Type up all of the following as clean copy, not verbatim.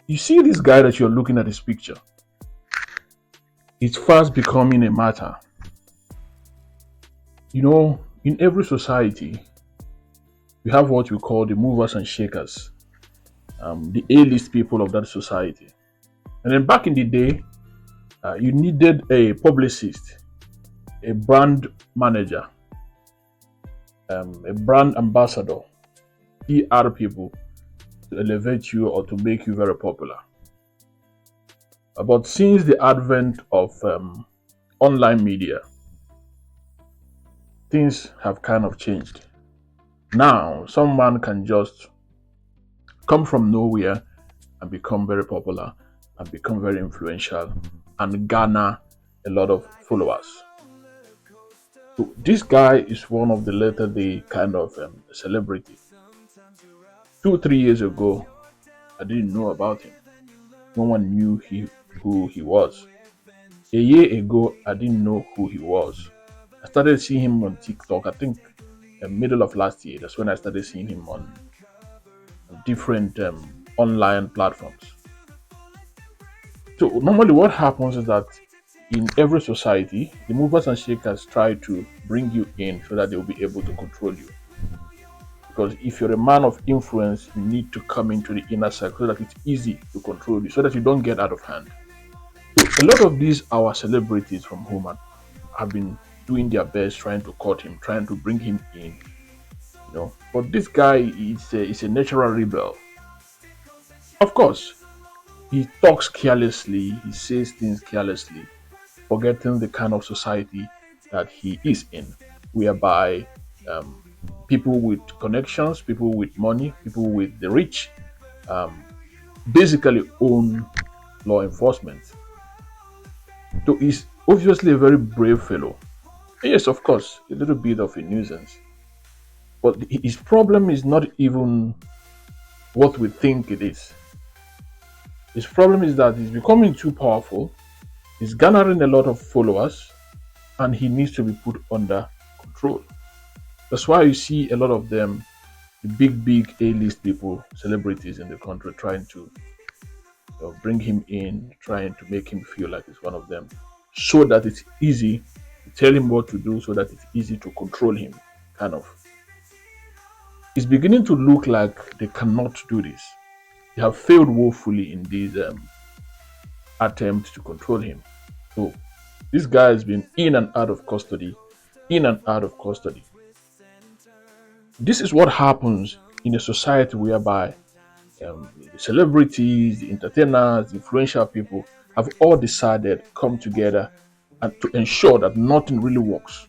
You see this guy that you're looking at his picture, it's fast becoming a matter. In every society, we have what we call the movers and shakers, the A-list people of that society. And then back in the day, you needed a publicist, a brand manager, a brand ambassador, PR people to elevate you or to make you very popular. But since the advent of online media, things have kind of changed. Now, someone can just come from nowhere and become very popular and become very influential and garner a lot of followers. So this guy is one of the latter day kind of celebrity. 2, 3 years ago, I didn't know about him. No one knew who he was. A year ago, I didn't know who he was. I started seeing him on TikTok. I think the middle of last year. That's when I started seeing him on different online platforms. So normally, what happens is that in every society, the movers and shakers try to bring you in so that they will be able to control you. Because if you're a man of influence, you need to come into the inner circle so that it's easy to control you, so that you don't get out of hand. So a lot of these our celebrities from home have been doing their best trying to court him, trying to bring him in. But this guy is a natural rebel. Of course, he talks carelessly, he says things carelessly, forgetting the kind of society that he is in, whereby people with connections, people with money, people with the rich, um, basically own law enforcement. So he's obviously a very brave fellow. Yes, of course, a little bit of a nuisance. But his problem is not even what we think it is. His problem is that he's becoming too powerful, he's garnering a lot of followers, and he needs to be put under control. That's why you see a lot of them, the big A-list people, celebrities in the country, trying to bring him in, trying to make him feel like he's one of them, so that it's easy to tell him what to do, so that it's easy to control him, kind of. It's beginning to look like they cannot do this. They have failed woefully in these attempts to control him. So this guy has been in and out of custody, in and out of custody. This is what happens in a society whereby the celebrities, the entertainers, the influential people have all decided come together and to ensure that nothing really works.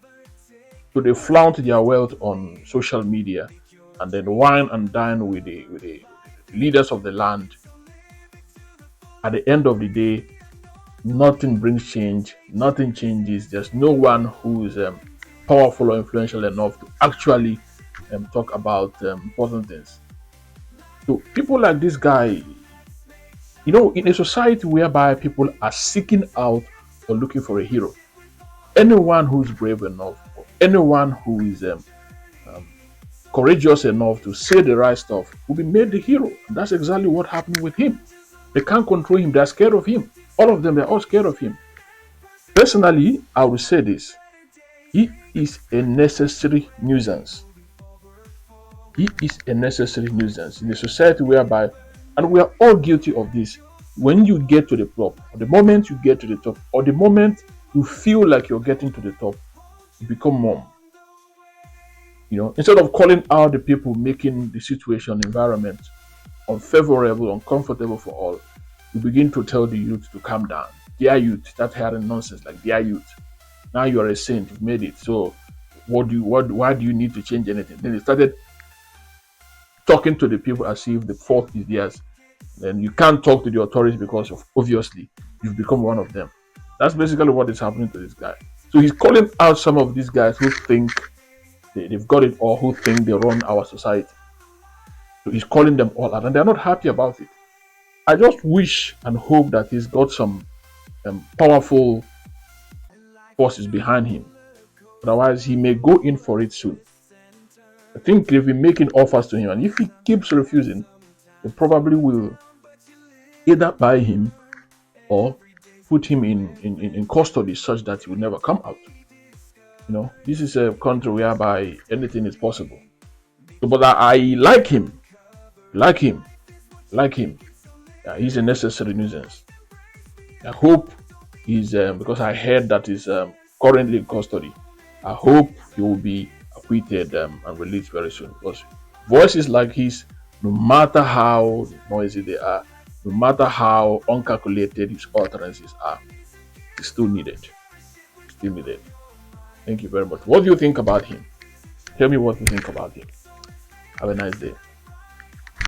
So they flaunt their wealth on social media and then wine and dine with the leaders of the land. At the end of the day, nothing brings change, nothing changes. There's no one who is powerful or influential enough to actually talk about important things. So people like this guy, in a society whereby people are seeking out or looking for a hero, anyone who's brave enough, or anyone who is courageous enough to say the right stuff will be made the hero. And that's exactly what happened with him. They can't control him. They're scared of him. All of them, they're all scared of him. Personally, I will say this. He is a necessary nuisance. He is a necessary nuisance in a society whereby, and we are all guilty of this, when you get to the top, or the moment you get to the top, or the moment you feel like you're getting to the top, you become mum. Instead of calling out the people making the situation, environment unfavorable, uncomfortable for all, you begin to tell the youth to calm down. Dear youth, start hearing nonsense like dear youth. Now you are a saint, you've made it. So why do you need to change anything? Then they started talking to the people as if the fault is theirs. Then you can't talk to the authorities because obviously you've become one of them. That's basically what is happening to this guy. So he's calling out some of these guys who think they've got it or who think they run our society. So he's calling them all out and they're not happy about it. I just wish and hope that he's got some powerful forces behind him. Otherwise, he may go in for it soon. I think they've been making offers to him, and if he keeps refusing, they probably will either buy him or put him in custody such that he will never come out. This is a country whereby anything is possible. So, but I like him, like him, like him. He's a necessary nuisance. I hope he's because I heard that he's currently in custody. I hope he will be acquitted and released very soon. Because voices like his, no matter how noisy they are, no matter how uncalculated his utterances are, it's still needed. Still needed. Thank you very much. What do you think about him? Tell me what you think about him. Have a nice day.